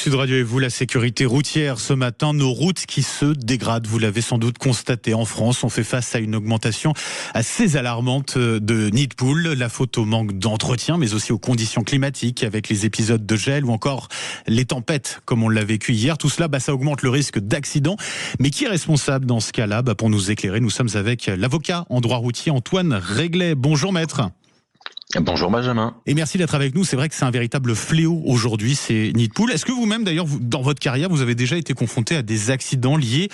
Sud Radio et vous, la sécurité routière ce matin, nos routes qui se dégradent, vous l'avez sans doute constaté en France, on fait face à une augmentation assez alarmante de nids de poules, la faute au manque d'entretien mais aussi aux conditions climatiques avec les épisodes de gel ou encore les tempêtes comme on l'a vécu hier. Tout cela, ça augmente le risque d'accident. Mais qui est responsable dans ce cas-là? Pour nous éclairer, nous sommes avec l'avocat en droit routier Antoine Réglet. Bonjour maître. Bonjour Benjamin. Et merci d'être avec nous. C'est vrai que c'est un véritable fléau aujourd'hui, ces nids de poules. Est-ce que vous-même, d'ailleurs, dans votre carrière, vous avez déjà été confronté à des accidents liés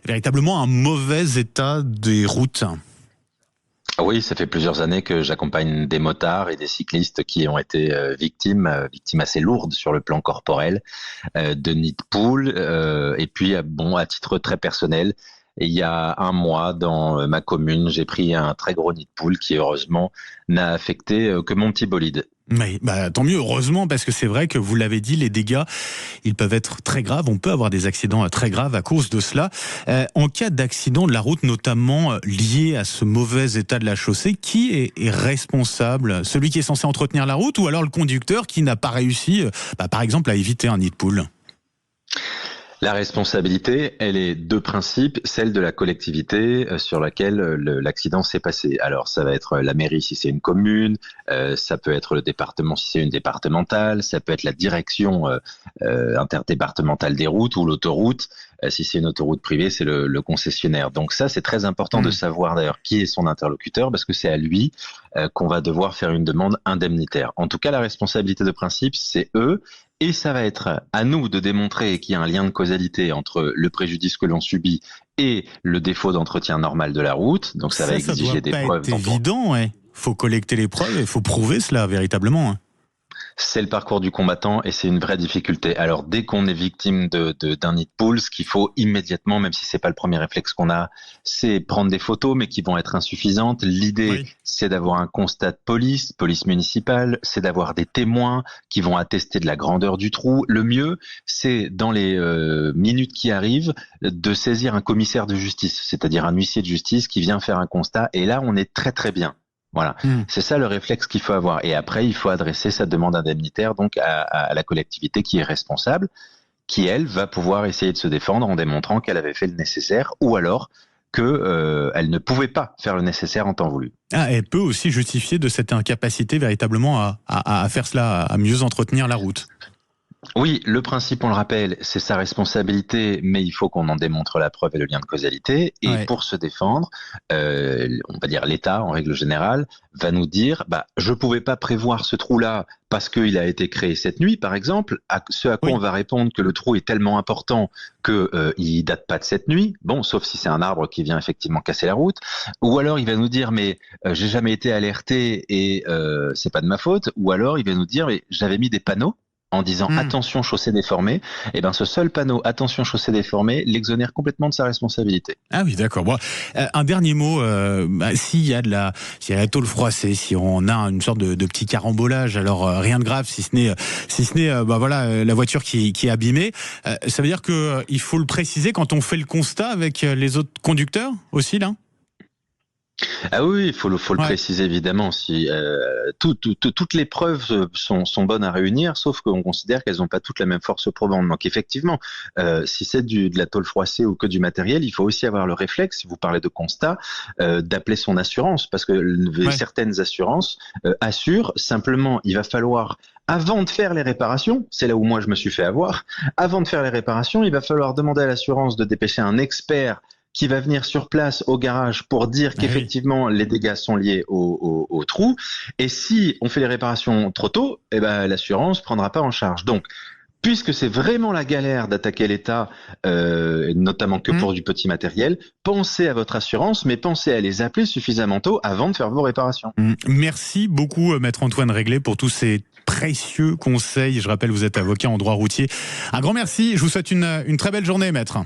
véritablement à un mauvais état des routes? Oui, ça fait plusieurs années que j'accompagne des motards et des cyclistes qui ont été victimes assez lourdes sur le plan corporel de nids de poules. Et puis, à titre très personnel, il y a un mois, dans ma commune, j'ai pris un très gros nid de poule qui, heureusement, n'a affecté que mon petit bolide. Mais tant mieux, heureusement, parce que c'est vrai que vous l'avez dit, les dégâts, ils peuvent être très graves. On peut avoir des accidents très graves à cause de cela. En cas d'accident de la route, notamment lié à ce mauvais état de la chaussée, qui est responsable? Celui qui est censé entretenir la route ou alors le conducteur qui n'a pas réussi, par exemple, à éviter un nid de poule? La responsabilité, elle est de principe, celle de la collectivité sur laquelle l'accident s'est passé. Alors, ça va être la mairie si c'est une commune, ça peut être le département si c'est une départementale, ça peut être la direction interdépartementale des routes ou l'autoroute. Si c'est une autoroute privée, c'est le concessionnaire. Donc ça, c'est très important de savoir d'ailleurs qui est son interlocuteur, parce que c'est à lui qu'on va devoir faire une demande indemnitaire. En tout cas, la responsabilité de principe, c'est eux. Et ça va être à nous de démontrer qu'il y a un lien de causalité entre le préjudice que l'on subit et le défaut d'entretien normal de la route. Donc ça va exiger des preuves. C'est évident, ouais. Faut collecter les preuves et faut prouver cela véritablement. C'est le parcours du combattant et c'est une vraie difficulté. Alors dès qu'on est victime d'un nid de poule, ce qu'il faut immédiatement, même si c'est pas le premier réflexe qu'on a, c'est prendre des photos, mais qui vont être insuffisantes. L'idée, c'est d'avoir un constat de police municipale, c'est d'avoir des témoins qui vont attester de la grandeur du trou. Le mieux, c'est dans les minutes qui arrivent, de saisir un commissaire de justice, c'est-à-dire un huissier de justice qui vient faire un constat. Et là, on est très très bien. Voilà, c'est ça le réflexe qu'il faut avoir. Et après, il faut adresser sa demande indemnitaire donc à la collectivité qui est responsable, qui elle va pouvoir essayer de se défendre en démontrant qu'elle avait fait le nécessaire ou alors que elle ne pouvait pas faire le nécessaire en temps voulu. Elle peut aussi justifier de cette incapacité véritablement à faire cela, à mieux entretenir la route. Oui, le principe, on le rappelle, c'est sa responsabilité, mais il faut qu'on en démontre la preuve et le lien de causalité. Et pour se défendre, on va dire l'État, en règle générale, va nous dire, je pouvais pas prévoir ce trou-là parce qu'il a été créé cette nuit, par exemple. Ce à quoi on va répondre que le trou est tellement important que il date pas de cette nuit. Bon, sauf si c'est un arbre qui vient effectivement casser la route. Ou alors il va nous dire, mais j'ai jamais été alerté et c'est pas de ma faute. Ou alors il va nous dire, mais j'avais mis des panneaux en disant attention chaussée déformée, et ce seul panneau attention chaussée déformée l'exonère complètement de sa responsabilité. Ah oui, d'accord. Bon, un dernier mot, s'il y a de la tôle froissée, si on a une sorte de petit carambolage, alors rien de grave si ce n'est la voiture qui est abîmée, ça veut dire que il faut le préciser quand on fait le constat avec les autres conducteurs aussi là. Ah oui, il faut le préciser évidemment. Si toutes les preuves sont bonnes à réunir, sauf qu'on considère qu'elles n'ont pas toutes la même force probante. Donc effectivement, si c'est de la tôle froissée ou que du matériel, il faut aussi avoir le réflexe, si vous parlez de constat, d'appeler son assurance, parce que certaines assurances assurent. Simplement, il va falloir, avant de faire les réparations, c'est là où moi je me suis fait avoir, avant de faire les réparations, il va falloir demander à l'assurance de dépêcher un expert qui va venir sur place au garage pour dire qu'effectivement les dégâts sont liés au trou. Et si on fait les réparations trop tôt, l'assurance prendra pas en charge. Donc, puisque c'est vraiment la galère d'attaquer l'État, notamment que pour du petit matériel, pensez à votre assurance, mais pensez à les appeler suffisamment tôt avant de faire vos réparations. Merci beaucoup, Maître Antoine Réglet, pour tous ces précieux conseils. Je rappelle, vous êtes avocat en droit routier. Un grand merci. Je vous souhaite une très belle journée, Maître.